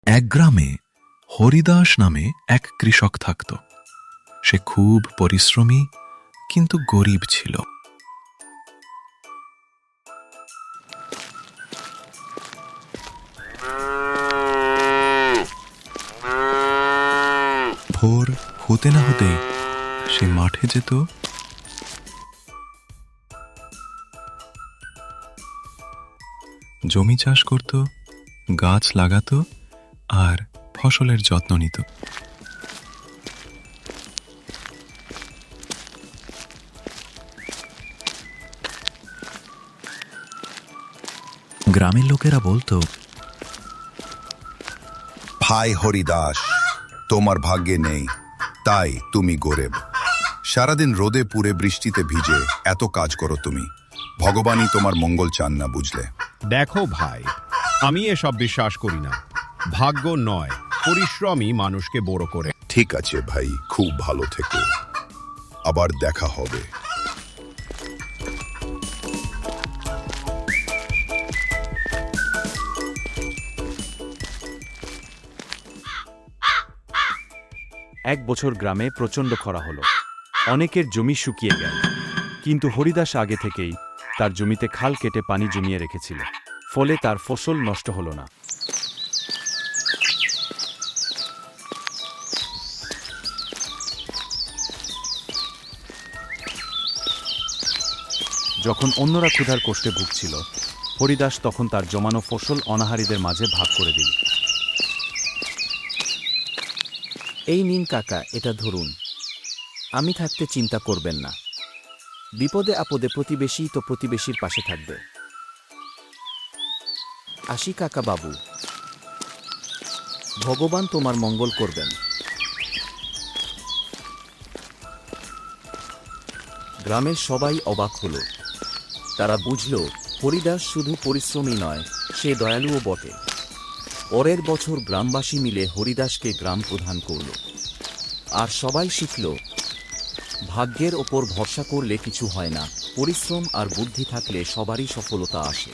এক গ্রামে হরিদাস নামে এক কৃষক থাকত। সে খুব পরিশ্রমী কিন্তু গরিব ছিল। ভোর হতে না হতেই সে মাঠে যেত, জমি চাষ করত, গাছ লাগাত আর ফসলের যত্ন নিত। গ্রামের লোকেরা বলতো, ভাই হরিদাস, তোমার ভাগ্যে নেই, তাই তুমি গরিব। সারাদিন রোদে পুড়ে বৃষ্টিতে ভিজে এত কাজ করো তুমি, ভগবানই তোমার মঙ্গল চান না, বুঝলে? দেখো ভাই, আমি এসব বিশ্বাস করি না। ভাগ্য নয়, পরিশ্রমই মানুষকে বড় করে। ঠিক আছে ভাই, খুব ভালো থেকো, আবার দেখা হবে। এক বছর গ্রামে প্রচণ্ড খরা হলো। অনেকের জমি শুকিয়ে গেল, কিন্তু হরিদাস আগে থেকেই তার জমিতে খাল কেটে পানি জমিয়ে রেখেছিল, ফলে তার ফসল নষ্ট হলো না। যখন অন্যরা ক্ষুধার কষ্টে ভুগছিল, হরিদাস তখন তার জমানো ফসল অনাহারীদের মাঝে ভাগ করে দিল। এই নিন কাকা, এটা ধরুন। আমি থাকতে চিন্তা করবেন না। বিপদে আপদে প্রতিবেশী তো প্রতিবেশীর পাশে থাকবে। আসি কাকা বাবু, ভগবান তোমার মঙ্গল করবেন। গ্রামের সবাই অবাক হল। তারা বুঝল হরিদাস শুধু পরিশ্রমী নয়, সে দয়ালুও বটে। পরের বছর গ্রামবাসী মিলে হরিদাসকে গ্রাম প্রধান করল, আর সবাই শিখল ভাগ্যের ওপর ভরসা করলে কিছু হয় না, পরিশ্রম আর বুদ্ধি থাকলে সবারই সফলতা আসে।